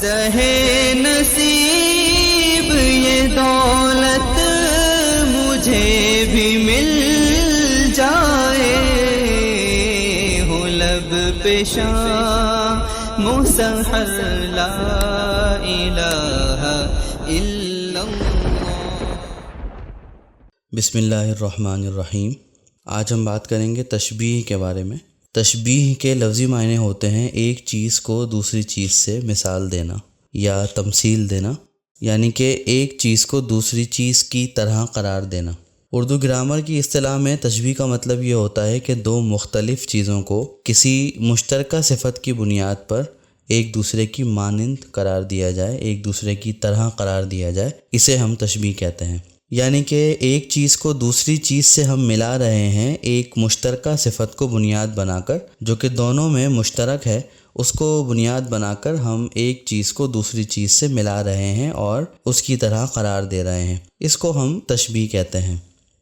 زہے نصیب یہ دولت مجھے بھی مل جائے، ہو لب پہ شام سحر لا الہ الا اللہ۔ بسم اللہ الرحمن الرحیم۔ آج ہم بات کریں گے تشبیہ کے بارے میں۔ تشبیہ کے لفظی معنی ہوتے ہیں ایک چیز کو دوسری چیز سے مثال دینا یا تمثیل دینا، یعنی کہ ایک چیز کو دوسری چیز کی طرح قرار دینا۔ اردو گرامر کی اصطلاح میں تشبیہ کا مطلب یہ ہوتا ہے کہ دو مختلف چیزوں کو کسی مشترکہ صفت کی بنیاد پر ایک دوسرے کی مانند قرار دیا جائے، ایک دوسرے کی طرح قرار دیا جائے، اسے ہم تشبیہ کہتے ہیں۔ یعنی کہ ایک چیز کو دوسری چیز سے ہم ملا رہے ہیں ایک مشترکہ صفت کو بنیاد بنا کر، جو کہ دونوں میں مشترک ہے، اس کو بنیاد بنا کر ہم ایک چیز کو دوسری چیز سے ملا رہے ہیں اور اس کی طرح قرار دے رہے ہیں، اس کو ہم تشبیہ کہتے ہیں۔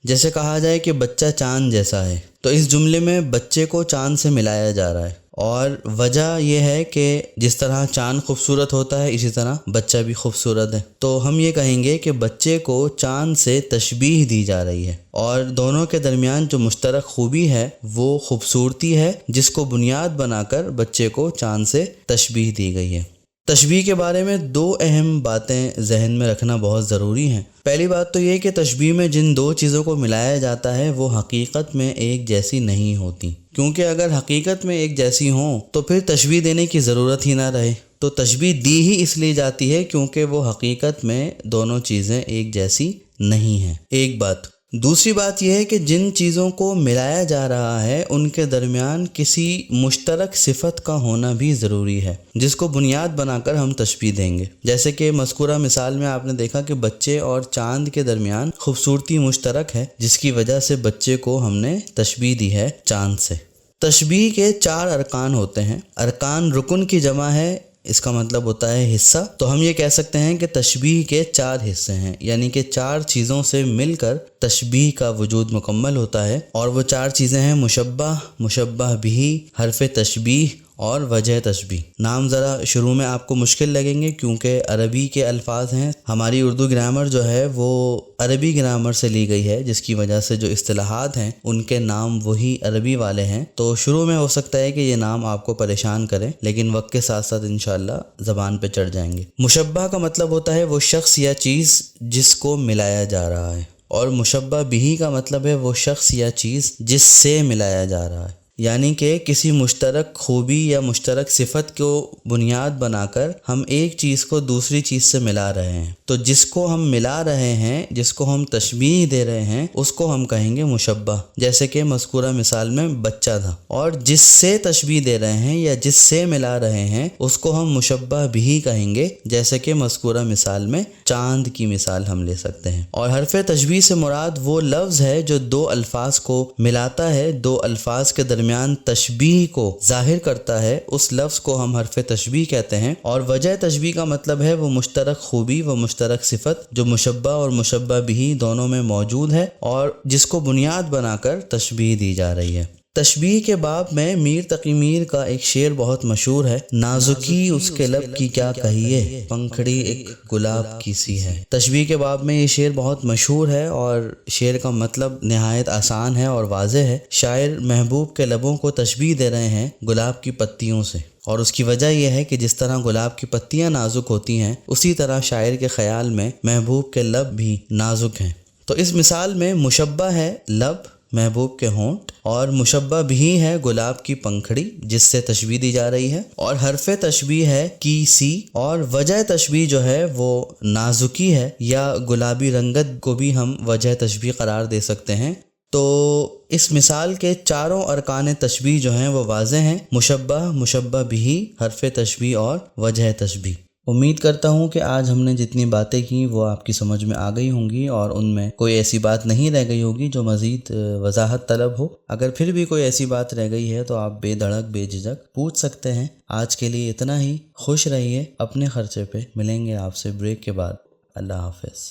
جیسے کہا جائے کہ بچہ چاند جیسا ہے، تو اس جملے میں بچے کو چاند سے ملایا جا رہا ہے، اور وجہ یہ ہے کہ جس طرح چاند خوبصورت ہوتا ہے اسی طرح بچہ بھی خوبصورت ہے، تو ہم یہ کہیں گے کہ بچے کو چاند سے تشبیہ دی جا رہی ہے، اور دونوں کے درمیان جو مشترک خوبی ہے وہ خوبصورتی ہے، جس کو بنیاد بنا کر بچے کو چاند سے تشبیہ دی گئی ہے۔ تشبیہ کے بارے میں دو اہم باتیں ذہن میں رکھنا بہت ضروری ہیں۔ پہلی بات تو یہ کہ تشبیہ میں جن دو چیزوں کو ملایا جاتا ہے وہ حقیقت میں ایک جیسی نہیں ہوتی، کیونکہ اگر حقیقت میں ایک جیسی ہوں تو پھر تشبیہ دینے کی ضرورت ہی نہ رہے۔ تو تشبیہ دی ہی اس لیے جاتی ہے کیونکہ وہ حقیقت میں دونوں چیزیں ایک جیسی نہیں ہیں، ایک بات۔ دوسری بات یہ ہے کہ جن چیزوں کو ملایا جا رہا ہے ان کے درمیان کسی مشترک صفت کا ہونا بھی ضروری ہے، جس کو بنیاد بنا کر ہم تشبیہ دیں گے۔ جیسے کہ مذکورہ مثال میں آپ نے دیکھا کہ بچے اور چاند کے درمیان خوبصورتی مشترک ہے، جس کی وجہ سے بچے کو ہم نے تشبیہ دی ہے چاند سے۔ تشبیہ کے 4 ارکان ہوتے ہیں۔ ارکان رکن کی جمع ہے، اس کا مطلب ہوتا ہے حصہ، تو ہم یہ کہہ سکتے ہیں کہ تشبیہ کے 4 حصے ہیں، یعنی کہ 4 چیزوں سے مل کر تشبیہ کا وجود مکمل ہوتا ہے، اور وہ 4 چیزیں ہیں مشبہ، مشبہ بھی، حرف تشبیہ اور وجہ تشبیہ۔ نام ذرا شروع میں آپ کو مشکل لگیں گے کیونکہ عربی کے الفاظ ہیں، ہماری اردو گرامر جو ہے وہ عربی گرامر سے لی گئی ہے، جس کی وجہ سے جو اصطلاحات ہیں ان کے نام وہی عربی والے ہیں، تو شروع میں ہو سکتا ہے کہ یہ نام آپ کو پریشان کریں، لیکن وقت کے ساتھ ساتھ انشاءاللہ زبان پہ چڑھ جائیں گے۔ مشبہ کا مطلب ہوتا ہے وہ شخص یا چیز جس کو ملایا جا رہا ہے، اور مشبہ بھی کا مطلب ہے وہ شخص یا چیز جس سے ملایا جا رہا ہے، یعنی کہ کسی مشترک خوبی یا مشترک صفت کو بنیاد بنا کر ہم ایک چیز کو دوسری چیز سے ملا رہے ہیں، تو جس کو ہم ملا رہے ہیں، جس کو ہم تشبیہ دے رہے ہیں، اس کو ہم کہیں گے مشبہ۔ جیسے کہ مذکورہ مثال میں بچہ تھا، اور جس سے تشبیہ دے رہے ہیں یا جس سے ملا رہے ہیں اس کو ہم مشبہ بھی کہیں گے، جیسے کہ مذکورہ مثال میں چاند کی مثال ہم لے سکتے ہیں۔ اور حرف تشبیہ سے مراد وہ لفظ ہے جو 2 الفاظ کو ملاتا ہے، 2 الفاظ کے درمیان تشبیہ کو ظاہر کرتا ہے، اس لفظ کو ہم حرف تشبیہ کہتے ہیں۔ اور وجہ تشبیہ کا مطلب ہے وہ مشترک خوبی، وہ مشترک صفت جو مشبہ اور مشبہ بھی دونوں میں موجود ہے اور جس کو بنیاد بنا کر تشبیہ دی جا رہی ہے۔ تشبیہ کے باب میں میر تقی میر کا ایک شعر بہت مشہور ہے، نازکی اس کے لب کی کیا کہیے، پنکھڑی ایک گلاب کی سی ہے۔ تشبیہ کے باب میں یہ شعر بہت مشہور ہے اور شعر کا مطلب نہایت آسان ہے اور واضح ہے۔ شاعر محبوب کے لبوں کو تشبیہ دے رہے ہیں گلاب کی پتیوں سے، اور اس کی وجہ یہ ہے کہ جس طرح گلاب کی پتیاں نازک ہوتی ہیں اسی طرح شاعر کے خیال میں محبوب کے لب بھی نازک ہیں۔ تو اس مثال میں مشبہ ہے لب، محبوب کے ہونٹ، اور مشبہ بھی ہے گلاب کی پنکھڑی جس سے تشبیہ دی جا رہی ہے، اور حرف تشبیہ ہے کی سی، اور وجہ تشبیہ جو ہے وہ نازکی ہے، یا گلابی رنگت کو بھی ہم وجہ تشبیہ قرار دے سکتے ہیں۔ تو اس مثال کے 4 ارکان تشبیہ جو ہیں وہ واضح ہیں، مشبہ، مشبہ بھی، حرف تشبیہ اور وجہ تشبیہ۔ امید کرتا ہوں کہ آج ہم نے جتنی باتیں کی وہ آپ کی سمجھ میں آ گئی ہوں گی، اور ان میں کوئی ایسی بات نہیں رہ گئی ہوگی جو مزید وضاحت طلب ہو۔ اگر پھر بھی کوئی ایسی بات رہ گئی ہے تو آپ بے دھڑک بے جھجک پوچھ سکتے ہیں۔ آج کے لیے اتنا ہی، خوش رہیے اپنے خرچے پہ، ملیں گے آپ سے بریک کے بعد۔ اللہ حافظ۔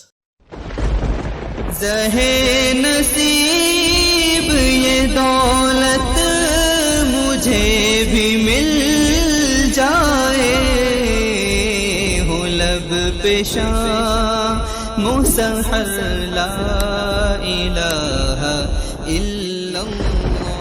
زہے نصیب یہ دولت مجھے بھی مل جائے، لب پہ شام سحر لا الہ الا اللہ